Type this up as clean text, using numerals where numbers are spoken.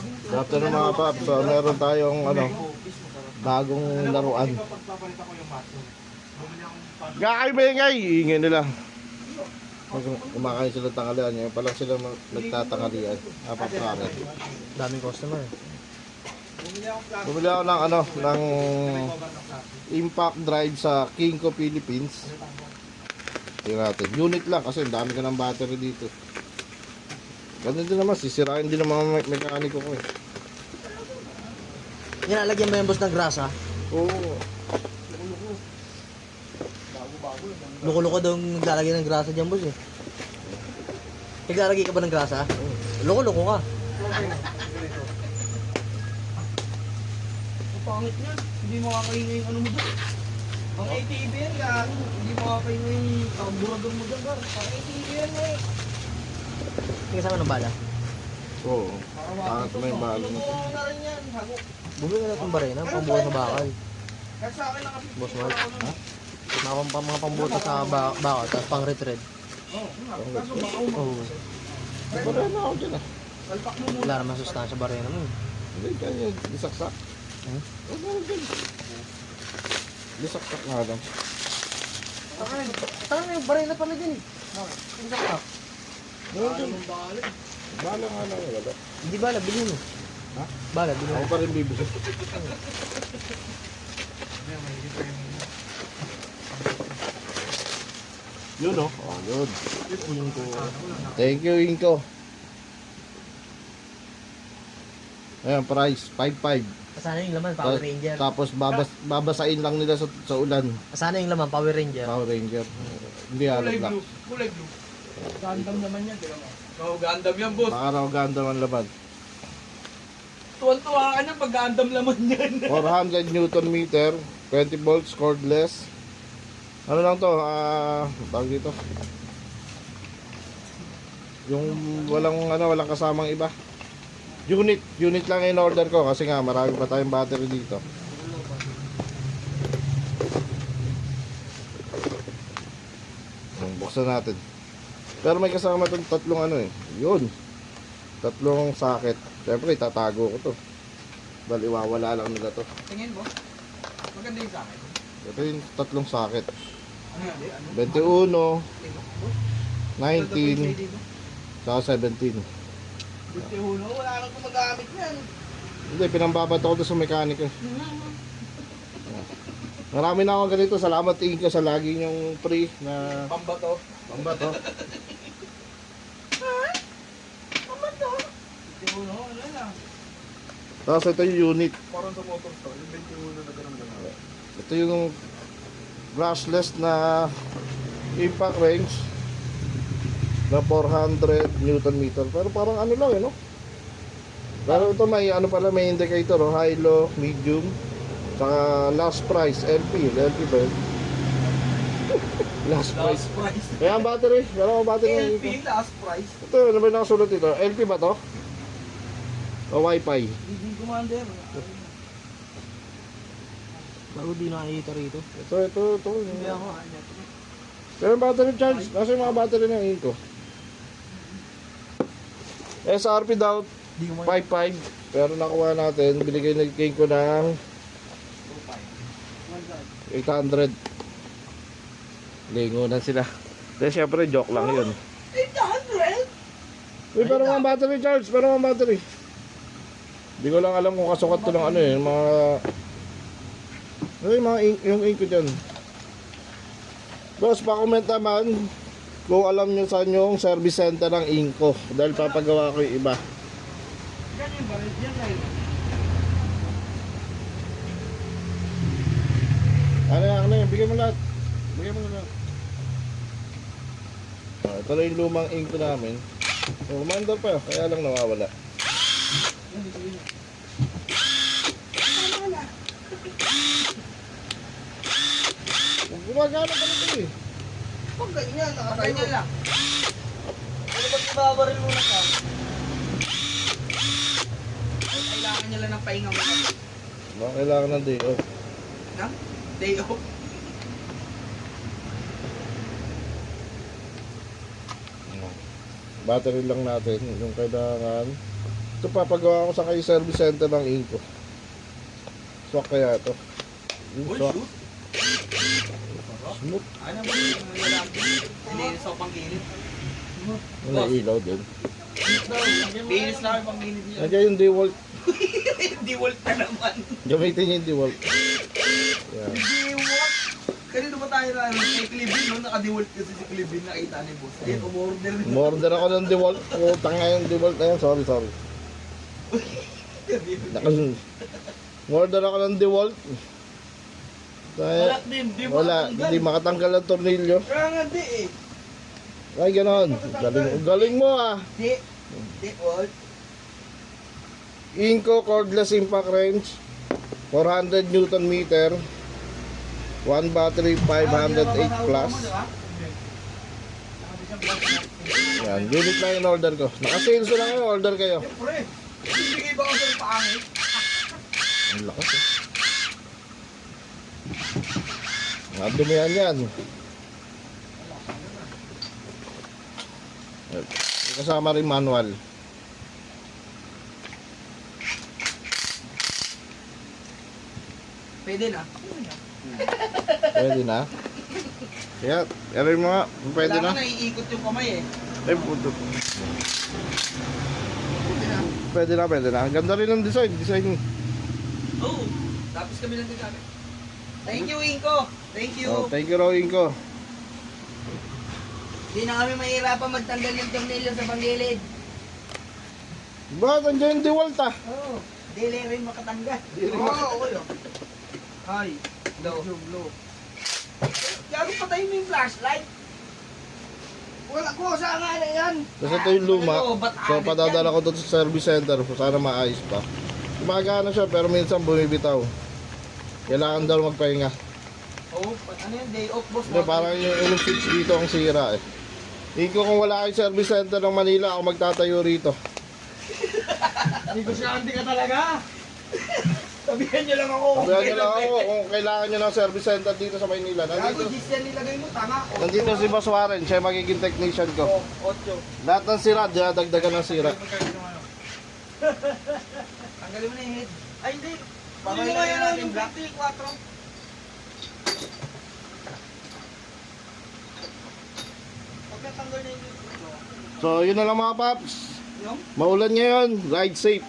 Good afternoon mga paps. So, meron tayong bagong laruan. Gakaibigay! Ingay nila. Kumakain sila tanghalian. Ngayon pa lang sila nagtatanghalian. Apapakain. Daming customer. Bumili ako ng impact drive sa Kingko Philippines. Tingnan natin. Unit lang kasi dami ka ng battery dito. Ganun din naman, sisirain din ng mga mekaniko ko eh. Nilalagyan ba yung boss ng grasa? Oo. Luko-luko daw yung naglalagay ng grasa dyan boss eh. Naglalagay ka ba ng grasa? Luko-luko ka. Ang pangit niyan. Hindi makakaingay yung ano mo doon. Ang ATV yan ka. Hindi makakaingay yung burador mo doon. Ang ATV yan eh. May kasama ng bala. Oo. Pangat na yung balo na ito. Oo na rin yan. Hagok. Bumili ka na itong barena, pambukas sa bakal. Kahit sa akin lang kasi. Boss Mark, ha? Mga pambuto sa bakal, tapos pang retread. Oo. Wala na ako dyan ah. Salpak mo muna. Wala naman sustansya barena mo eh. Hindi, kanya disaksak. Wala na dyan. Disaksak nga lang. Saan na yung barena pala dyan eh? Yung sakak. Yung balik. Bala nga lang wala. Hindi bala, bilhin mo. Ha? Bala, bilhin Ako mo. pa rin bibili. Yun oh. Oh, yun. Thank you, Inko. Ayan, price, 5.5. Sana yung laman, Power Ranger. Tapos babasain lang nila sa ulan. Sana yung laman, Power Ranger. Power Ranger. Hindi alam Kulay lang. blue. Kulay blue. Gundam naman yan. Oo, Gundam yan, boss. Baka raw ganda man laman. Tuwan-tuwa ka na pag Gundam naman yan. 400 Newton meter, 20 volts, cordless. Ano lang to, tawag dito. Yung walang kasamang iba. Unit lang in order ko kasi nga marami pa tayong battery dito. Buksan natin. Pero may kasama itong tatlong yun. Tatlong socket. Siyempre tatago ko to. Dahil iwawala lang nila to. Tingin mo. Maganda yung sa akin. Ito yung tatlong socket. Ano yan? 21, 19, saka 17. Buti hulo. Wala kang gumagamit yan. Hindi, pinambabato ko to sa mekaniko. Marami na ako ganito. Salamat tingin ko sa lagi niyong free na Pambato. pambato. Pambato. Buti hulo. Ano lang. Tapos ito yung unit. Parang sa motor store. Yung 21 na ganun-ganun. Ito yung brushless na impact range na 400 Newton meter. Pero parang ano lang no? Pero ito may may indicator, high, low, medium, saka last price, LP ba yun? Last price. Last price. Kaya ang battery, ano ang battery? LP, last price. Ito, ano ba yung nakasulat dito? LP ba to? O Wi-Fi? Hindi commander. Bago di nakikita rito. Ito. Hindi ako. Pero yung battery charge, nasa yung mga battery na yun ko. SRP daw, 5.5. Pero nakuha natin, binigay na king ko ng 800. Lingo na sila. Then syempre, joke lang yun. 800? Uy, pero mga battery charge, Hindi ko lang alam kung kasukat to ng yung ink ko dyan. Boss, pa-comment naman kung alam nyo saan yung service center ng Inko dahil papagawa ko yung iba. Yan yung baril yan eh. Ano yan, bigyan mo lahat. Ito na yung lumang ink ko namin. Commander pa, kaya lang nawawala. Gumagana pa nito eh. Pag ganyan, nakatayo lang. Ano ba't ibabaril mo na ka? Kailangan niya lang ng pahinga mo. Baka kailangan ng day off. Na? Day off. Battery lang natin, yung kailangan Ito papagawa ko sa kay service center ng Inco. Swak kaya ito. Yung Uy, swak. shoot. Smooth. Ano ba yung lalaki? Sininis ako pang kilid. Yung nailaw din. Binis lang yung pang kilid niya. Nandiyan yung DeWalt. Di-walt na naman. Gamitin niyo yung DeWalt. Yan. Di-walt? Kanino ba tayo na kay Clibin, no? Naka-di-walt kasi si Clibin, nakita ni boss. Ayun, umorder din. Umorder ako ng DeWalt. Utang nga yung DeWalt na yan. Sorry. Umorder ako ng DeWalt. Wala din, di ba? Wala, hindi makatanggal ang tornilyo. Kaya nga di eh. Ay, ganon. Galing mo ah. Di-walt. Inco cordless impact wrench. 400 Newton meter. One battery 508 plus. Yan, unit lang yung order ko. Naka-sales lang yung order kayo. Siyempre, bibigay ba ako sa pangit? Ang lakas eh. Nadumihan yan. May kasama rin manual. Pwede na. Pwede na. Kaya, erin mo nga. Pwede na. Kailangan naiikot yung kamay eh. Eh, puto. Pwede na. Ang ganda rin ng design. Oo. Tapos kami lang gagamit. Thank you, Inko. Thank you. Oh, thank you, Rowing ko. Hindi na kami mahirapan magtanggal ng tornilyo sa panggilid. Bakit nandiyan yung DeWalt ah? Oo. Dili rin makatanggal. Oo, okay. Hi. Low. Gago patayin mo yung flashlight. Wala ko sa nga na yan. Kasi ito yung luma. So, padadala ko ito sa service center. Sana maayos pa. Gumagana siya pero minsan bumibitaw. Kailangan daw magpahinga. Oh, ano yan? Day off, boss. Hindi, parang yung switch dito ang sira eh. Hindi ko kung wala kayong service center ng Manila, ako magtatayo rito. Negosyante ka talaga. Sabihan niyo lang ako. Sabihan nyo lang ako kung kailangan nyo ng service center dito sa Maynila. Gago, Nandito, gis yan nilagay mo, tanga. nandito si Boss Warren, siya yung magiging technician ko. Oh, 8. Lahat ng sira, dagdagan ng sira. Tanggalin mo na yung head. Ay, hindi. Hindi mo yan yung black. 4. Pag natanggal na yung So, yun na lang mga paps. yung Maulan ngayon, ride safe.